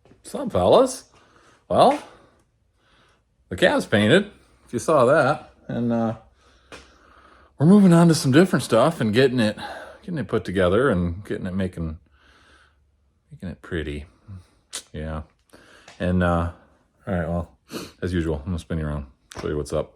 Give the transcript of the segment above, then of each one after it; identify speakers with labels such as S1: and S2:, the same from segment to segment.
S1: What's up, fellas? Well, the cab's painted, if you saw that, and we're moving on to some different stuff and getting it put together and getting it making it pretty. Yeah. And all right, well, as usual, I'm gonna spin you around, show you what's up.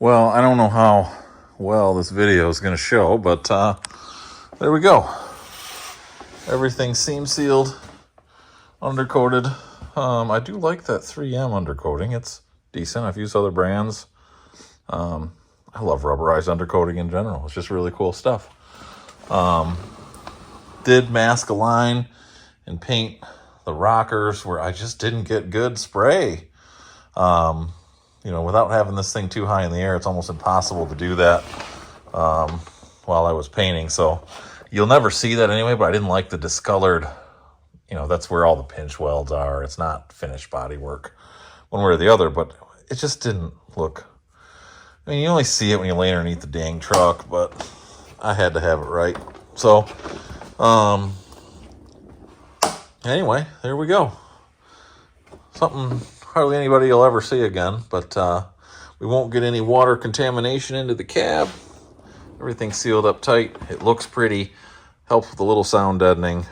S1: Well, I don't know how well this video is going to show, but there we go. Everything seam sealed, undercoated. I do like that 3M undercoating. It's decent. I've used other brands. I love rubberized undercoating in general. It's just really cool stuff. Did mask a line and paint the rockers where I just didn't get good spray. You know, without having this thing too high in the air, it's almost impossible to do that while I was painting. So you'll never see that anyway, but I didn't like the discolored, you know, that's where all the pinch welds are. It's not finished body work one way or the other, but it just didn't look. I mean, you only see it when you lay underneath the dang truck, but I had to have it right. So, anyway, there we go. Something hardly anybody will ever see again, but we won't get any water contamination into the cab. Everything's sealed up tight. It looks pretty. Helps with a little sound deadening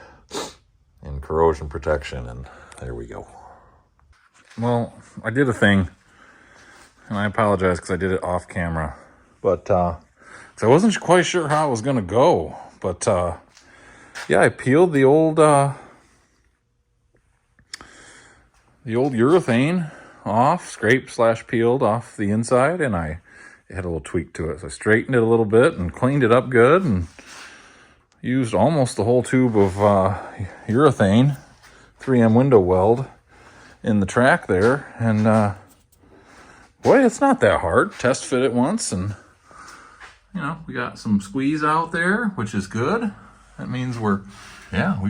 S1: and corrosion protection, and there we go. Well, I did a thing, and I apologize because I did it off camera, but so I wasn't quite sure how it was going to go, but yeah, I peeled the old urethane off, scraped/peeled off the inside, and it had a little tweak to it. So I straightened it a little bit and cleaned it up good and used almost the whole tube of urethane 3M window weld in the track there. And boy, it's not that hard. Test fit it once, and you know, we got some squeeze out there, which is good. That means we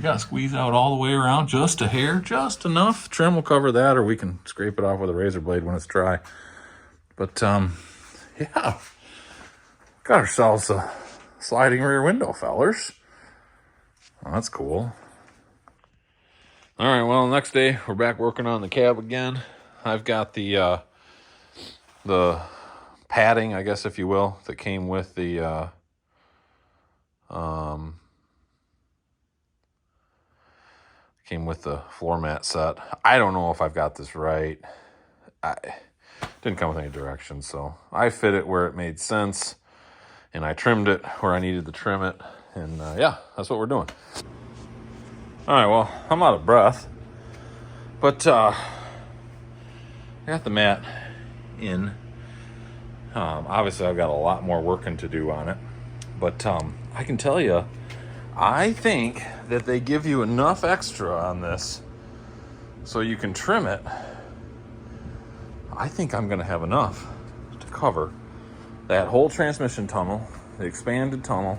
S1: got squeeze out all the way around, just a hair, just enough. Trim will cover that, or we can scrape it off with a razor blade when it's dry. But yeah, got ourselves a sliding rear window, fellers. Well, that's cool. All right, well, next day we're back working on the cab again. I've got the padding, I guess, if you will, that came with the floor mat set. I don't know if I've got this right. I didn't come with any directions, so I fit it where it made sense, and I trimmed it where I needed to trim it, and yeah, that's what we're doing. All right, well, I'm out of breath, but I got the mat in. Obviously, I've got a lot more working to do on it, but I can tell you, I think that they give you enough extra on this so you can trim it. I think I'm going to have enough to cover that whole transmission tunnel, the expanded tunnel,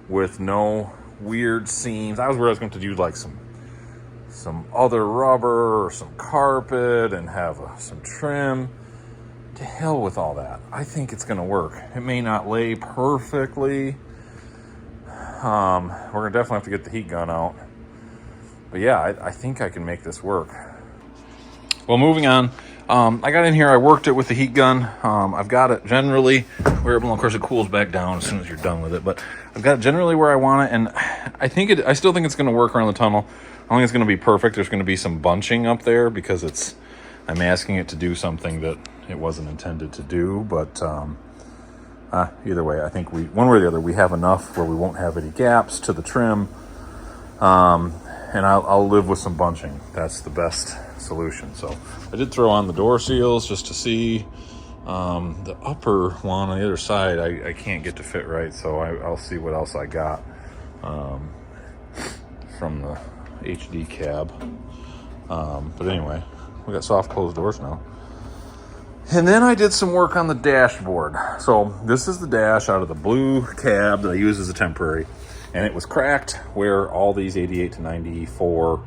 S1: with no weird seams. I was worried I was going to do like some other rubber or some carpet and have some trim. To hell with all that. I think it's going to work. It may not lay perfectly. We're going to definitely have to get the heat gun out. But yeah, I think I can make this work. Well, moving on. I got in here, I worked it with the heat gun. I've got it generally where, well, of course it cools back down as soon as you're done with it, but I've got it generally where I want it, and I still think it's going to work around the tunnel. I don't think it's going to be perfect. There's going to be some bunching up there because I'm asking it to do something that it wasn't intended to do, but either way, I think one way or the other, we have enough where we won't have any gaps to the trim, and I'll live with some bunching. That's the best solution. So I did throw on the door seals just to see. The upper one on the other side, I can't get to fit right, so I'll see what else I got from the HD cab. But anyway, we got soft closed doors now. And then I did some work on the dashboard. So this is the dash out of the blue cab that I use as a temporary. And it was cracked where all these 88 to 94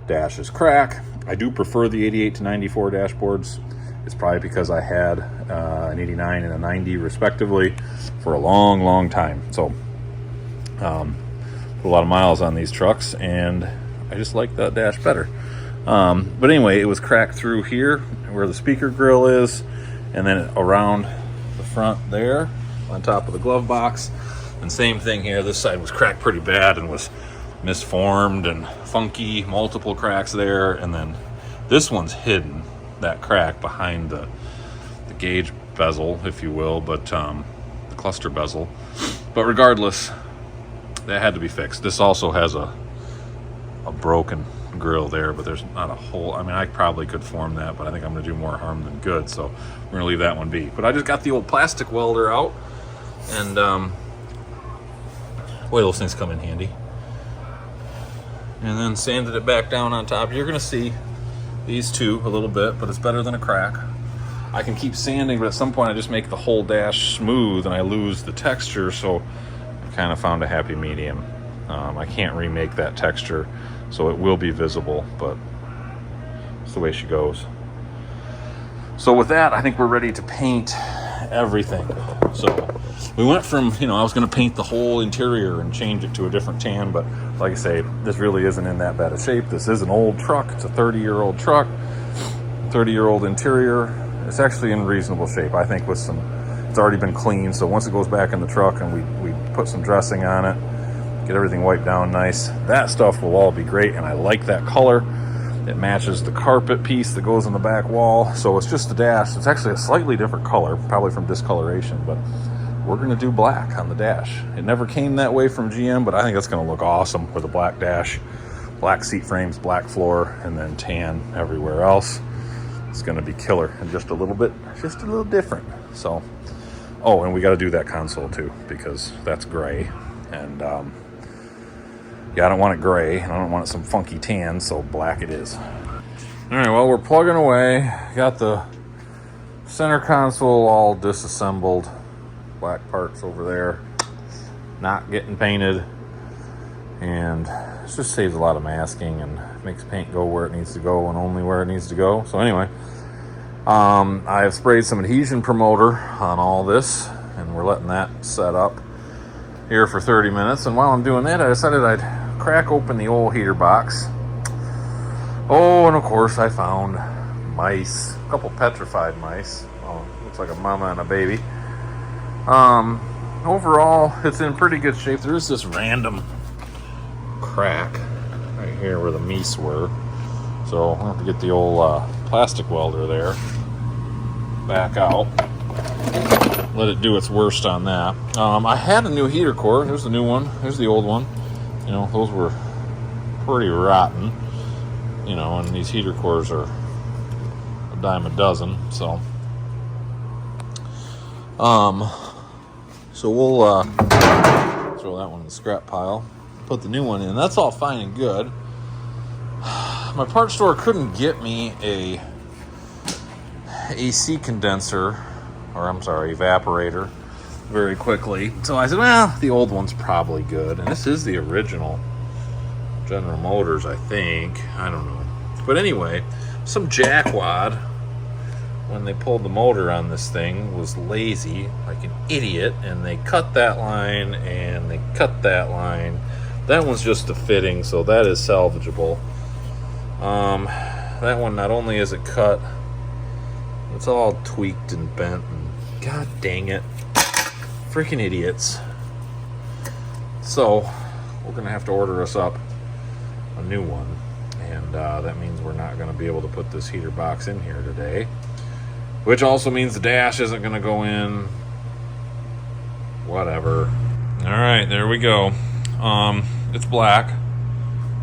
S1: dashes crack. I do prefer the 88 to 94 dashboards. It's probably because I had an 89 and a 90 respectively for a long, long time. So put a lot of miles on these trucks, and I just like that dash better. But anyway, it was cracked through here where the speaker grill is, and then around the front there on top of the glove box. And same thing here, this side was cracked pretty bad and was misformed and funky, multiple cracks there. And then this one's hidden, that crack behind the gauge bezel, if you will, but the cluster bezel. But regardless, that had to be fixed. This also has a broken grill there, but there's not a hole. I mean, I probably could form that, but I think I'm going to do more harm than good, so we're going to leave that one be. But I just got the old plastic welder out, and boy, those things come in handy. And then sanded it back down on top. You're going to see these two a little bit, but it's better than a crack. I can keep sanding, but at some point I just make the whole dash smooth and I lose the texture, so I kind of found a happy medium. I can't remake that texture, so it will be visible, but it's the way she goes. So with that, I think we're ready to paint everything. So we went from, I was going to paint the whole interior and change it to a different tan, but like I say, this really isn't in that bad a shape. This is an old truck. It's a 30-year-old truck, 30-year-old interior. It's actually in reasonable shape, I think, it's already been cleaned. So once it goes back in the truck and we put some dressing on it, get everything wiped down nice, that stuff will all be great. And I like that color. It matches the carpet piece that goes on the back wall. So it's just the dash. It's actually a slightly different color, probably from discoloration, but we're going to do black on the dash. It never came that way from GM, but I think that's going to look awesome with a black dash, black seat frames, black floor, and then tan everywhere else. It's going to be killer, and just a little different. So, oh, and we got to do that console too, because that's gray, and yeah, I don't want it gray, and I don't want it some funky tan, so black it is. All right, well, we're plugging away. Got the center console all disassembled. Black parts over there, not getting painted, and it just saves a lot of masking and makes paint go where it needs to go and only where it needs to go. So anyway, I have sprayed some adhesion promoter on all this, and we're letting that set up here for 30 minutes. And while I'm doing that, I decided I'd crack open the old heater box. Oh, and of course I found mice, a couple petrified mice. Oh, looks like a mama and a baby. Overall, it's in pretty good shape. There's this random crack right here where the meese were. So I'll have to get the old plastic welder there back out. Let it do its worst on that. I had a new heater core. Here's the new one. Here's the old one. Those were pretty rotten. And these heater cores are a dime a dozen. So we'll throw that one in the scrap pile. put the new one in. That's all fine and good. My parts store couldn't get me a AC condenser, or I'm sorry, evaporator, very quickly. So I said, well, the old one's probably good. And this is the original General Motors, I think. I don't know. But anyway, some jackwad, when they pulled the motor on this thing, was lazy, like an idiot, and they cut that line, and they cut that line. That one's just a fitting, so that is salvageable. That one, not only is it cut, it's all tweaked and bent, and god dang it. Freaking idiots. So, we're going to have to order us up a new one. And that means we're not going to be able to put this heater box in here today. Which also means the dash isn't going to go in. Whatever. Alright, there we go. It's black.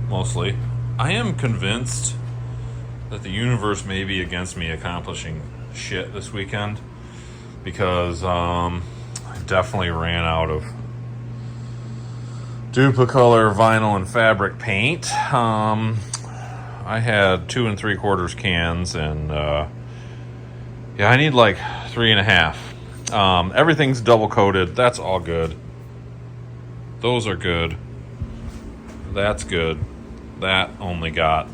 S1: Mostly. I am convinced that the universe may be against me accomplishing shit this weekend. Because, I definitely ran out of Duplicolor vinyl and fabric paint. I had 2 3/4 cans, and yeah, I need like 3.5. Everything's double coated. That's all good. Those are good. That's good. That only got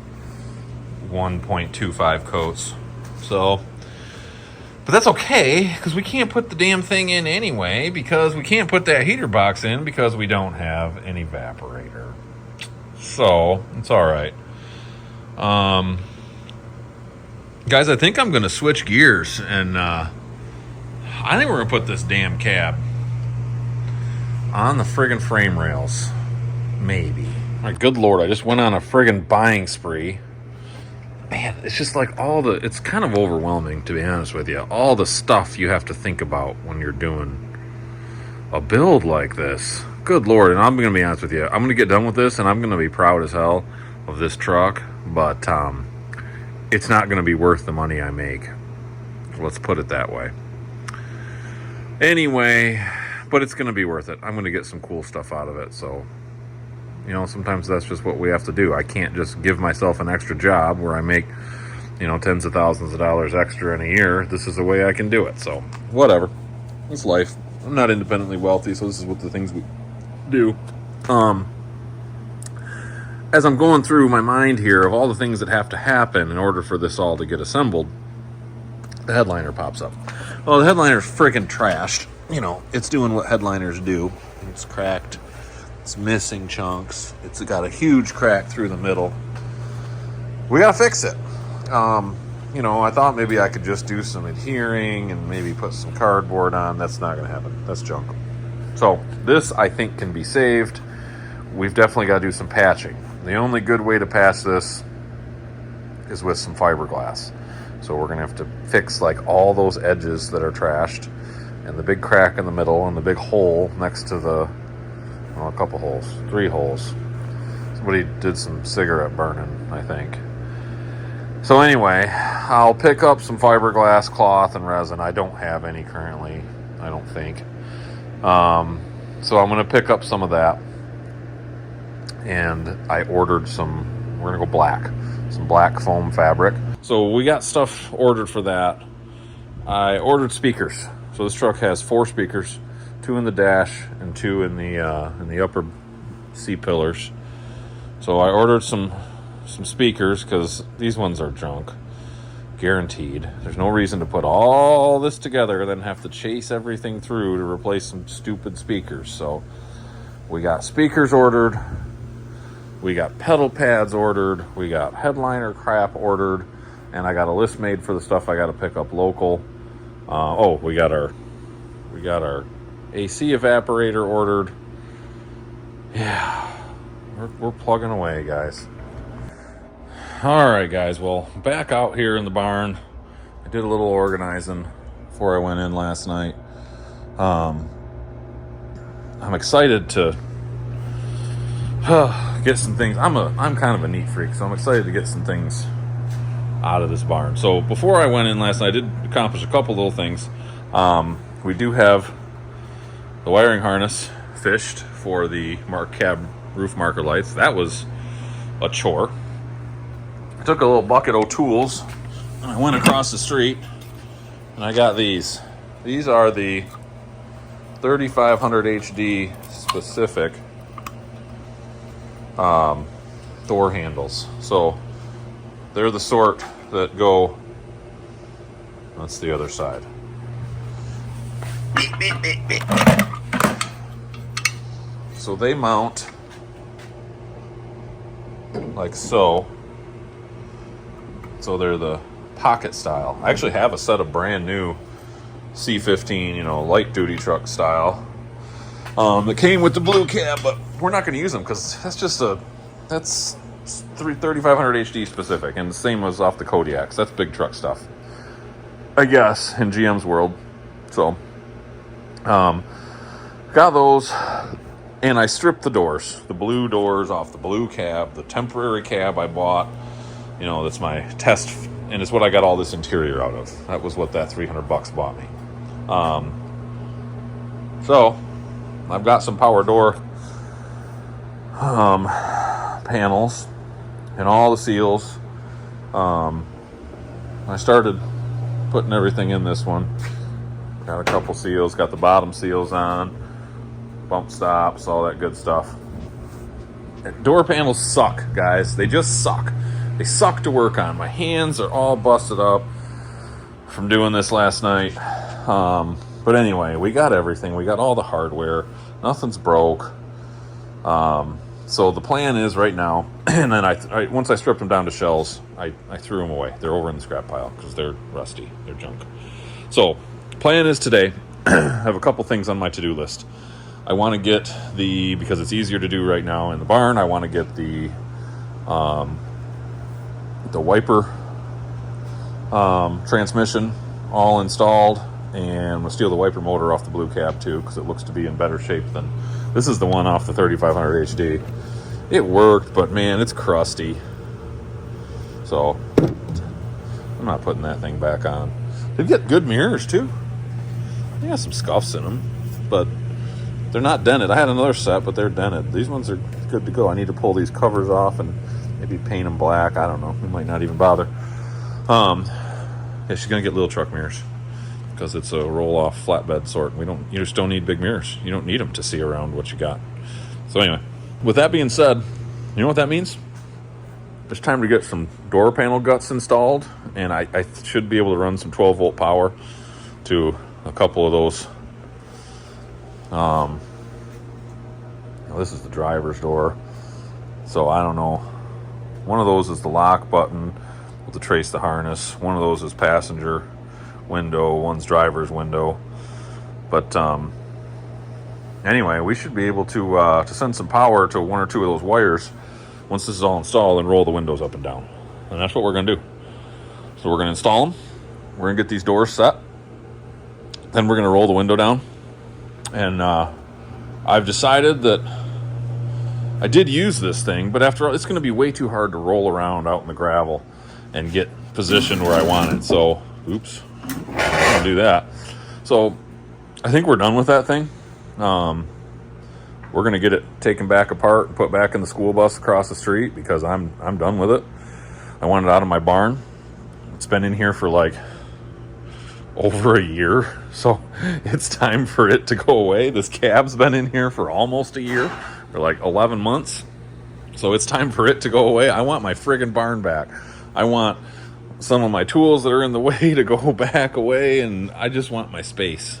S1: 1.25 coats. So, but that's okay, because we can't put the damn thing in anyway, because we can't put that heater box in because we don't have an evaporator. So, it's alright. Guys, I think I'm going to switch gears, and I think we're going to put this damn cab on the friggin' frame rails. Maybe. My good lord, I just went on a friggin' buying spree. Man, it's just like it's kind of overwhelming, to be honest with you. All the stuff you have to think about when you're doing a build like this. Good lord, and I'm going to be honest with you. I'm going to get done with this, and I'm going to be proud as hell of this truck. But it's not going to be worth the money I make. Let's put it that way. Anyway, but it's going to be worth it. I'm going to get some cool stuff out of it. So, you know, sometimes that's just what we have to do. I can't just give myself an extra job where I make, you know, tens of thousands of dollars extra in a year. This is the way I can do it. So, whatever. It's life. I'm not independently wealthy, so this is what the things we do. As I'm going through my mind here of all the things that have to happen in order for this all to get assembled, the headliner pops up. Well, the headliner's freaking trashed. You know, it's doing what headliners do. It's cracked. It's missing chunks. It's got a huge crack through the middle. We gotta fix it. You know, I thought maybe I could just do some adhering and maybe put some cardboard on. That's not gonna happen. That's junk. So, this, I think, can be saved. We've definitely got to do some patching. The only good way to patch this is with some fiberglass. So we're going to have to fix like all those edges that are trashed, and the big crack in the middle, and the big hole next to the, well, a couple holes, 3 holes. Somebody did some cigarette burning, I think. So anyway, I'll pick up some fiberglass cloth and resin. I don't have any currently, I don't think. So I'm going to pick up some of that. And I ordered some, we're going to go black, some black foam fabric. So we got stuff ordered for that. I ordered speakers. So this truck has 4 speakers, 2 in the dash and 2 in the upper C-pillars. So I ordered some speakers because these ones are junk, guaranteed. There's no reason to put all this together and then have to chase everything through to replace some stupid speakers. So we got speakers ordered. We got pedal pads ordered, we got headliner crap ordered, and I got a list made for the stuff I got to pick up local. We got our AC evaporator ordered. Yeah, we're plugging away, guys. All right, guys. Well, back out here in the barn. I did a little organizing before I went in last night. I'm excited to get some things. I'm kind of a neat freak, so I'm excited to get some things out of this barn. So before I went in last night, I did accomplish a couple little things. We do have the wiring harness fished for the Mark Cab roof marker lights. That was a chore. I took a little bucket of tools and I went across the street and I got these. These are the 3500HD specific door handles. So they're the sort that go, that's the other side. So they mount like so. So they're the pocket style. I actually have a set of brand new C15, you know, light duty truck style that came with the blue cab, but we're not going to use them because that's 3500 HD specific, and the same was off the Kodiaks. That's big truck stuff, I guess, in GM's world. So got those, and I stripped the doors, the blue doors off the blue cab, the temporary cab I bought. You know, that's my test, and it's what I got all this interior out of. That was what that $300 bought me. So I've got some power door panels and all the seals. I started putting everything in this one. Got a couple seals, got the bottom seals on, bump stops, all that good stuff. Door panels suck, guys. They just suck. They suck to work on. My hands are all busted up from doing this last night. But anyway, we got everything. We got all the hardware. Nothing's broke. So the plan is right now, and then I once I stripped them down to shells, I threw them away. They're over in the scrap pile because they're rusty. They're junk. So plan is today, I have a couple things on my to-do list. I want to get because it's easier to do right now in the barn, I want to get the wiper transmission all installed, and we'll steal the wiper motor off the blue cab too because it looks to be in better shape than this is the one off the 3500 HD. It worked, but man, it's crusty. So I'm not putting that thing back on. They've got good mirrors too. They got some scuffs in them, but they're not dented. I had another set, but they're dented. These ones are good to go. I need to pull these covers off and maybe paint them black. I don't know. We might not even bother. Yeah, she's gonna get little truck mirrors because it's a roll-off flatbed sort. You just don't need big mirrors. You don't need them to see around what you got. So anyway, with that being said, you know what that means? It's time to get some door panel guts installed, and I should be able to run some 12-volt power to a couple of those. This is the driver's door, so I don't know. One of those is the lock button to trace the harness. One of those is passenger window. One's driver's window. But anyway, we should be able to send some power to one or two of those wires once this is all installed and roll the windows up and down. And that's what we're going to do. So we're going to install them. We're going to get these doors set. Then we're going to roll the window down. And I've decided that I did use this thing, but after all, it's going to be way too hard to roll around out in the gravel and get positioned where I want it. So, oops, I don't do that. So I think we're done with that thing. We're going to get it taken back apart and put back in the school bus across the street because I'm done with it. I want it out of my barn. It's been in here for like over a year, so it's time for it to go away. This cab's been in here for almost a year, for like 11 months. So it's time for it to go away. I want my friggin' barn back. I want some of my tools that are in the way to go back away, and I just want my space.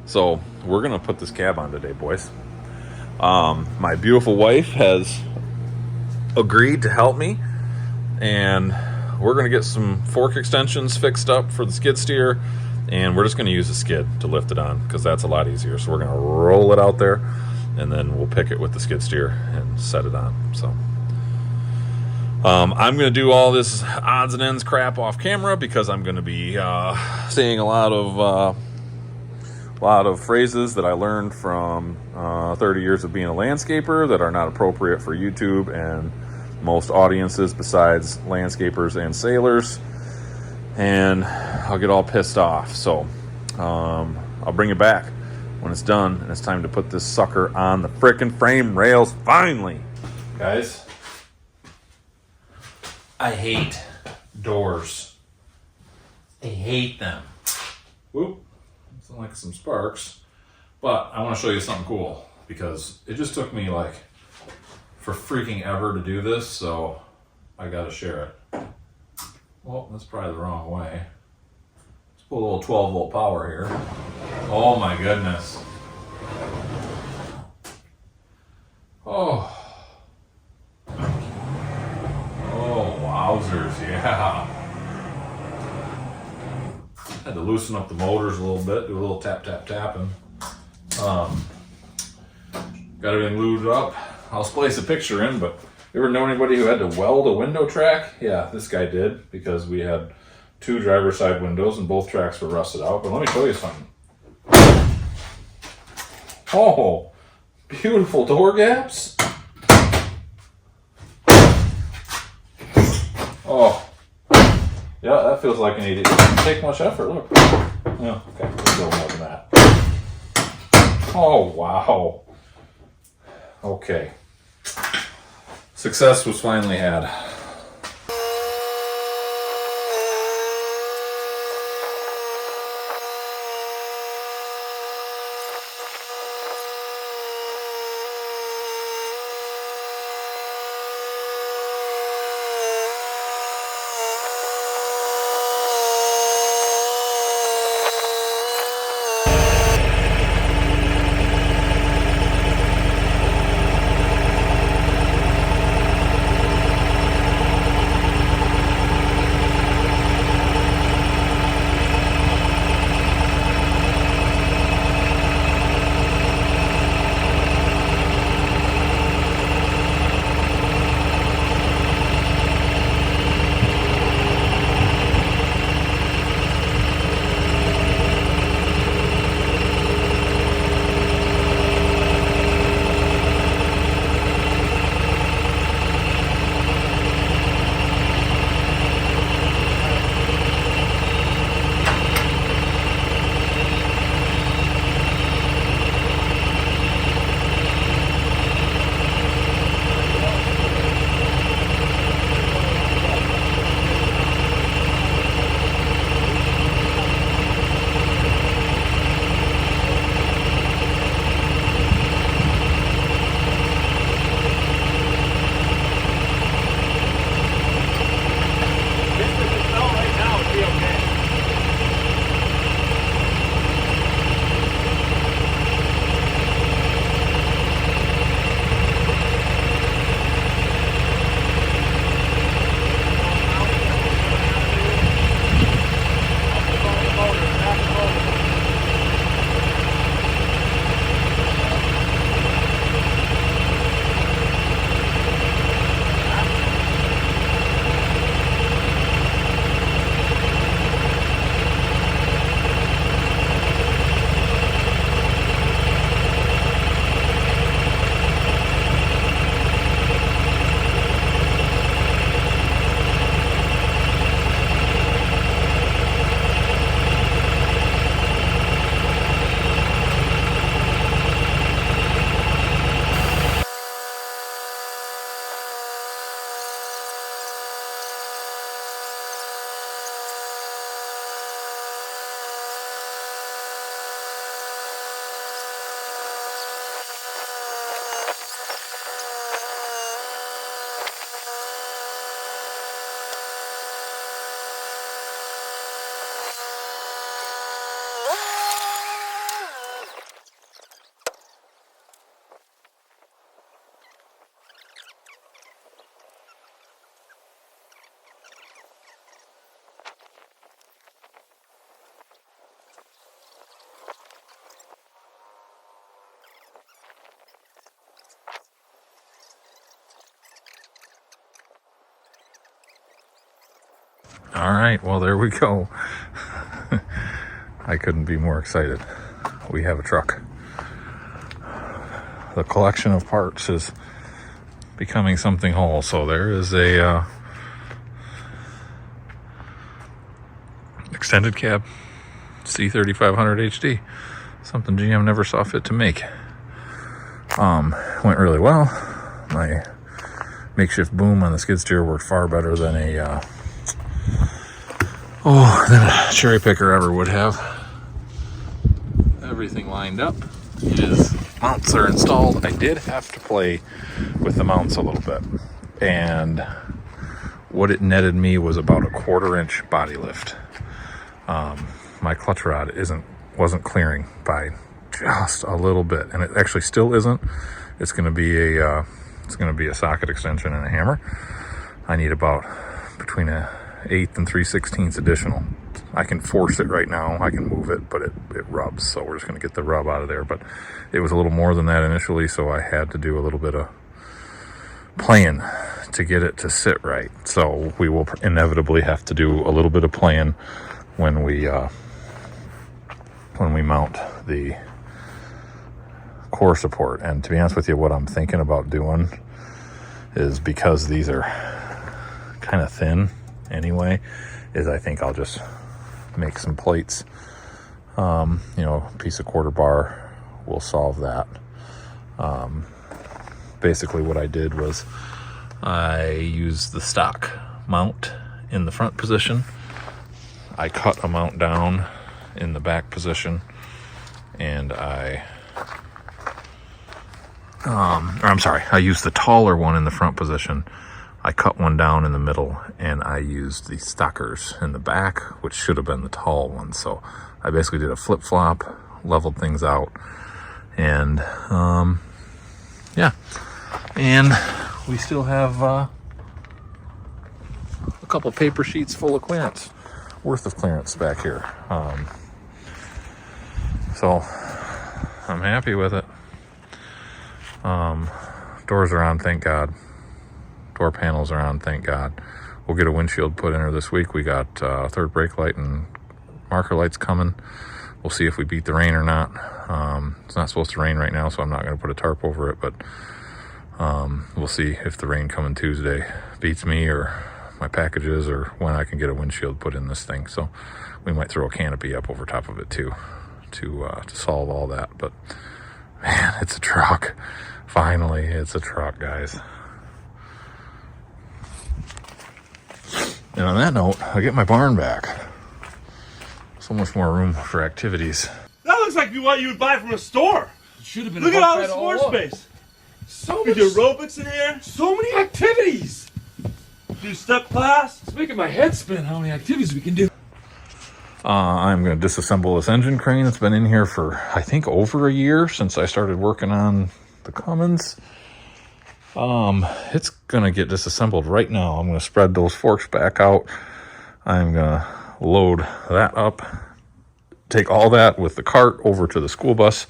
S1: So we're gonna put this cab on today, boys. My beautiful wife has agreed to help me, and we're gonna get some fork extensions fixed up for the skid steer, and we're just gonna use a skid to lift it on because that's a lot easier. So we're gonna roll it out there, and then we'll pick it with the skid steer and set it on. So I'm going to do all this odds and ends crap off camera because I'm going to be saying a lot of phrases that I learned from 30 years of being a landscaper that are not appropriate for YouTube and most audiences besides landscapers and sailors, and I'll get all pissed off. So I'll bring it back. when it's done, and it's time to put this sucker on the frickin' frame rails finally. Guys, I hate doors. I hate them. Whoop, it's like some sparks. But I want to show you something cool, because it just took me like for freaking ever to do this, so I gotta share it. Well, that's probably the wrong way. Let's put a little 12 volt power here. Oh my goodness. Oh. Oh, wowzers, yeah. Had to loosen up the motors a little bit, do a little tap, tap, tapping. Got everything lubed up. I'll splice a picture in, but you ever know anybody who had to weld a window track? Yeah, this guy did, because we had 2 driver's side windows and both tracks were rusted out. But let me show you something. Oh, beautiful door gaps. Oh, yeah, that feels like it doesn't take much effort. Look. Yeah, okay, let's go more than that. Oh, wow. Okay. Success was finally had. All right, well, there we go. I couldn't be more excited. We have a truck. The collection of parts is becoming something whole. So there is a extended cab C3500HD. something GM never saw fit to make. Went really well. My makeshift boom on the skid steer worked far better than a cherry picker ever would have. Everything lined up. His mounts are installed. I did have to play with the mounts a little bit, and what it netted me was about a 1/4 inch body lift. My clutch rod wasn't clearing by just a little bit, and it actually still isn't. It's going to be a socket extension and a hammer. I need about between a 1/8 and 3/16 additional. I can force it right now. I can move it, but it rubs, so we're just going to get the rub out of there. But it was a little more than that initially, so I had to do a little bit of playing to get it to sit right. So we will inevitably have to do a little bit of playing when we mount the core support. And to be honest with you, what I'm thinking about doing is, because these are kind of thin anyway, is I think I'll just make some plates. A piece of 1/4 bar will solve that. Basically what I did was I used the stock mount in the front position. I cut a mount down in the back position, and I used the taller one in the front position. I cut one down in the middle, and I used the stockers in the back, which should have been the tall one. So I basically did a flip-flop, leveled things out, and yeah. And we still have a couple paper sheets full of clearance, worth of clearance back here. So I'm happy with it. Doors are on, thank God. Door panels are on, thank God. We'll get a windshield put in her this week. We got third brake light and marker lights coming. We'll see if we beat the rain or not. It's not supposed to rain right now, so I'm not going to put a tarp over it, but we'll see if the rain coming Tuesday beats me or my packages, or when I can get a windshield put in this thing. So we might throw a canopy up over top of it too, to solve all that. But man, it's a truck. Finally, it's a truck, guys. And on that note, I get my barn back. So much more room for activities.
S2: That looks like what you would buy from a store.
S3: It should have been.
S2: Look at all the floor space.
S3: So
S2: We do aerobics in here.
S3: so many activities.
S2: Do step class.
S3: It's making my head spin how many activities we can do.
S1: I'm going to disassemble this engine crane. It's been in here for, I think, over a year since I started working on the Cummins. It's going to get disassembled right now. I'm going to spread those forks back out. I'm going to load that up, take all that with the cart over to the school bus,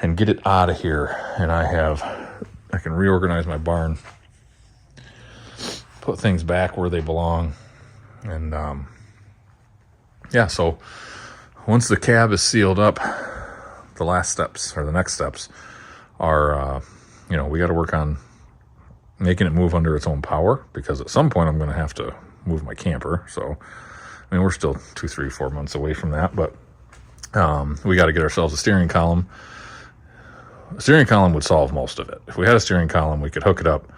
S1: and get it out of here. And I can reorganize my barn, put things back where they belong. And yeah, so once the cab is sealed up, the last steps, or the next steps, are we got to work on making it move under its own power, because at some point I'm going to have to move my camper. So I mean, we're still 2, 3, 4 months away from that, but we got to get ourselves a steering column. A steering column would solve most of it. If we had a steering column, we could hook it up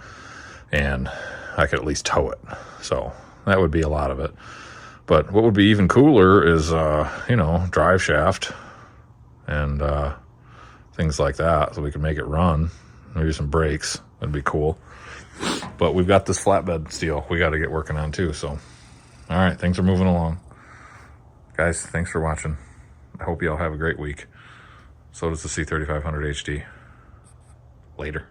S1: and I could at least tow it. So that would be a lot of it. But what would be even cooler is, drive shaft and things like that, so we can make it run. Maybe some brakes. That'd be cool. But we've got this flatbed steel we got to get working on too. So, all right, things are moving along. Guys, thanks for watching. I hope you all have a great week. So does the C3500HD. Later.